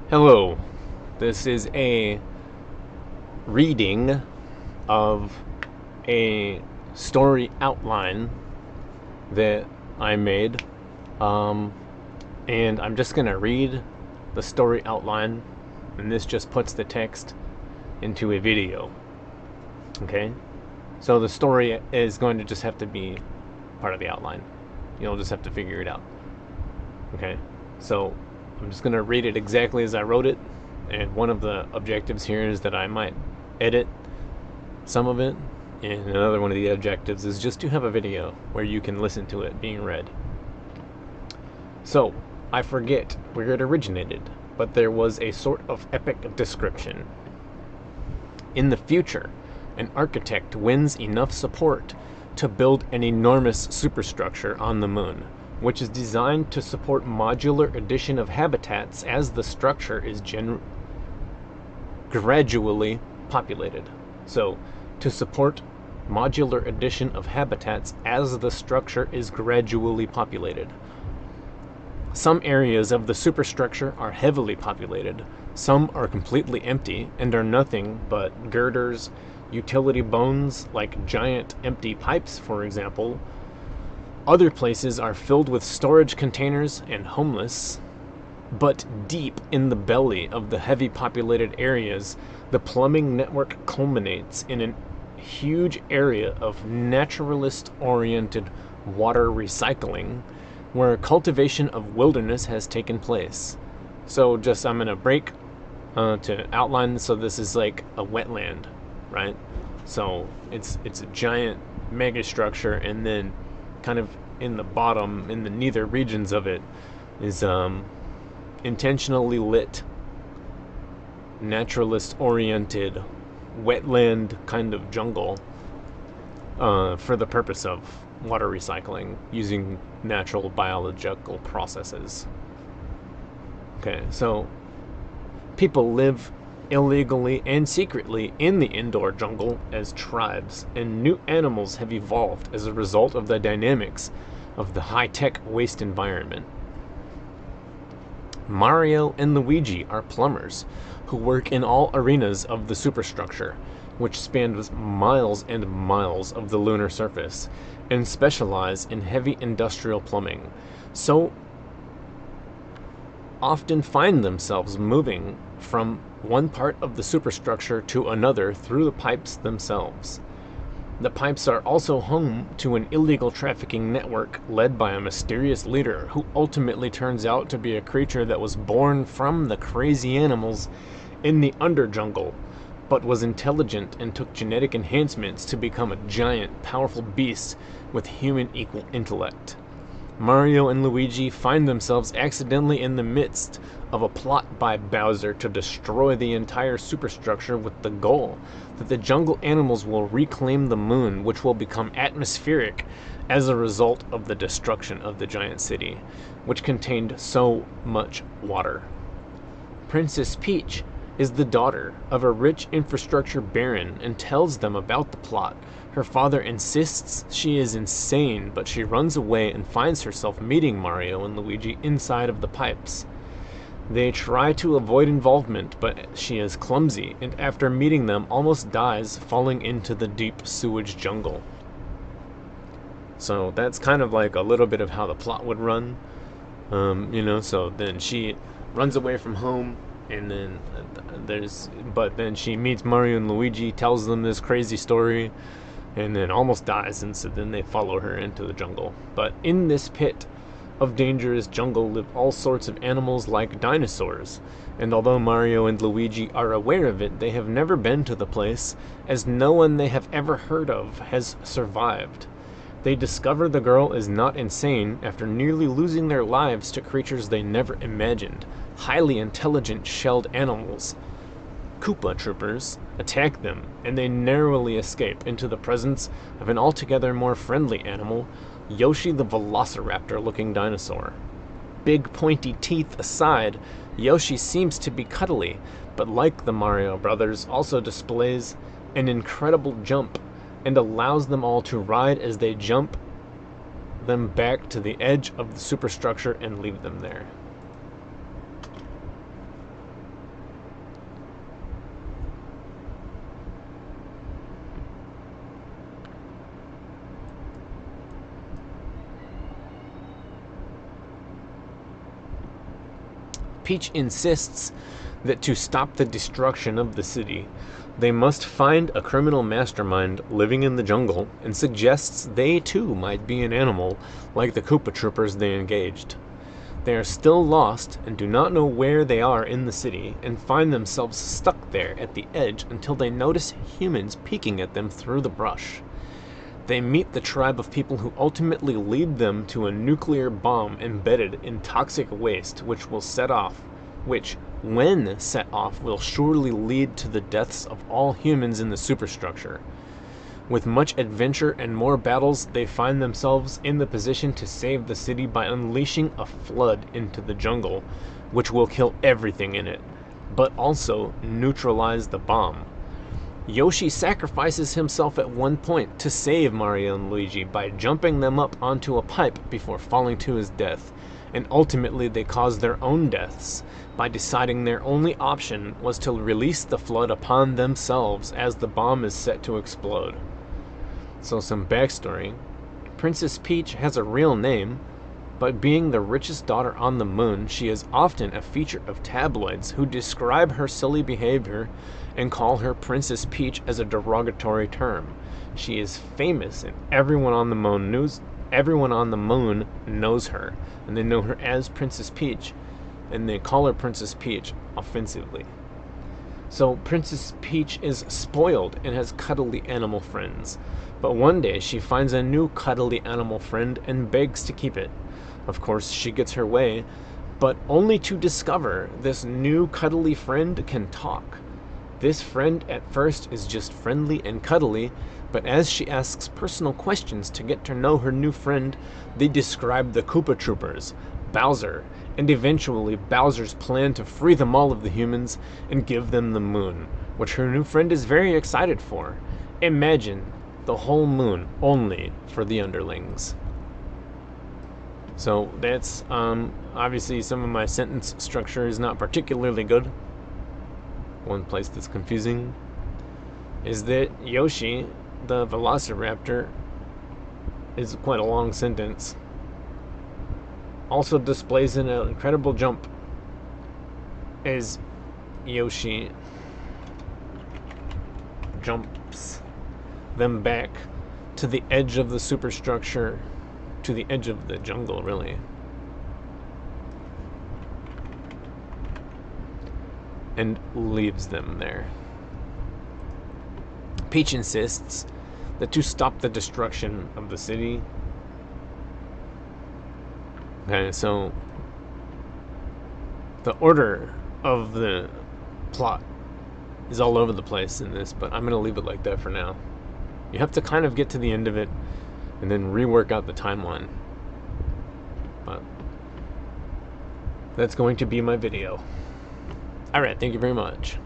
Hello, this is a reading of a story outline that I made. Um, and I'm just going to read the story outline, and this just puts the text into a video. Okay? So the story is going to just have to be part of the outline. You'll just have to figure it out. Okay? So I'm just going to read it exactly as I wrote it, and one of the objectives here is that I might edit some of it, and another one of the objectives is just to have a video where you can listen to it being read. So, I forget where it originated, but there was a sort of epic description. In the future, an architect wins enough support to build an enormous superstructure on the moon, which is designed to support modular addition of habitats as the structure is gradually populated. So, to support modular addition of habitats as the structure is gradually populated. Some areas of the superstructure are heavily populated, some are completely empty and are nothing but girders, utility bones like giant empty pipes, for example. Other places are filled with storage containers and homeless. But deep in the belly of the heavy populated areas, the plumbing network culminates in a huge area of naturalist-oriented water recycling, where cultivation of wilderness has taken place. So I'm going to break to outline, so this is like a wetland, right? So it's a giant mega structure, and then kind of in the bottom, in the nether regions of it, is intentionally lit, naturalist-oriented, wetland kind of jungle for the purpose of water recycling using natural biological processes. Okay, so people live illegally and secretly in the indoor jungle as tribes, and new animals have evolved as a result of the dynamics of the high-tech waste environment. Mario and Luigi are plumbers who work in all arenas of the superstructure, which spans miles and miles of the lunar surface, and specialize in heavy industrial plumbing, so often find themselves moving from one part of the superstructure to another through the pipes themselves. The pipes are also home to an illegal trafficking network led by a mysterious leader who ultimately turns out to be a creature that was born from the crazy animals in the underjungle, but was intelligent and took genetic enhancements to become a giant, powerful beast with human equal intellect. Mario and Luigi find themselves accidentally in the midst of a plot by Bowser to destroy the entire superstructure, with the goal that the jungle animals will reclaim the moon, which will become atmospheric as a result of the destruction of the giant city, which contained so much water. Princess Peach is the daughter of a rich infrastructure baron and tells them about the plot. Her father insists she is insane, but she runs away and finds herself meeting Mario and Luigi inside of the pipes. They try to avoid involvement, but she is clumsy, and after meeting them, almost dies, falling into the deep sewage jungle. So that's kind of like a little bit of how the plot would run. So then she runs away from home, and then then she meets Mario and Luigi, tells them this crazy story, and then almost dies, and so then they follow her into the jungle. But in this pit of dangerous jungle live all sorts of animals like dinosaurs, and although Mario and Luigi are aware of it, they have never been to the place, as no one they have ever heard of has survived. They discover the girl is not insane after nearly losing their lives to creatures they never imagined. Highly intelligent shelled animals, Koopa troopers, attack them, and they narrowly escape into the presence of an altogether more friendly animal, Yoshi the velociraptor-looking dinosaur. Big pointy teeth aside, Yoshi seems to be cuddly, but like the Mario brothers, also displays an incredible jump and allows them all to ride as they jump them back to the edge of the superstructure and leave them there. Peach insists that to stop the destruction of the city, they must find a criminal mastermind living in the jungle, and suggests they too might be an animal like the Koopa Troopers they engaged. They are still lost and do not know where they are in the city, and find themselves stuck there at the edge until they notice humans peeking at them through the brush. They meet the tribe of people who ultimately lead them to a nuclear bomb embedded in toxic waste, which, when set off, will surely lead to the deaths of all humans in the superstructure. With much adventure and more battles, they find themselves in the position to save the city by unleashing a flood into the jungle, which will kill everything in it, but also neutralize the bomb. Yoshi sacrifices himself at one point to save Mario and Luigi by jumping them up onto a pipe before falling to his death, and ultimately they cause their own deaths by deciding their only option was to release the flood upon themselves as the bomb is set to explode. So some backstory. Princess Peach has a real name, but being the richest daughter on the moon, she is often a feature of tabloids who describe her silly behavior and call her Princess Peach as a derogatory term. She is famous and everyone on the moon knows her, and they know her as Princess Peach, and they call her Princess Peach offensively. So Princess Peach is spoiled and has cuddly animal friends, but one day she finds a new cuddly animal friend and begs to keep it. Of course, she gets her way, but only to discover this new cuddly friend can talk. This friend at first is just friendly and cuddly, but as she asks personal questions to get to know her new friend, they describe the Koopa Troopers, Bowser, and eventually Bowser's plan to free them all of the humans and give them the moon, which her new friend is very excited for. Imagine the whole moon only for the underlings. So that's obviously some of my sentence structure is not particularly good. One place that's confusing is that Yoshi, the Velociraptor, is quite a long sentence. Also displays an incredible jump as Yoshi jumps them back to the edge of the superstructure, to the edge of the jungle, really. And leaves them there. Peach insists that to stop the destruction of the city. Okay, so the order of the plot is all over the place in this, but I'm going to leave it like that for now. You have to kind of get to the end of it and then rework out the timeline. But that's going to be my video. Alright, thank you very much.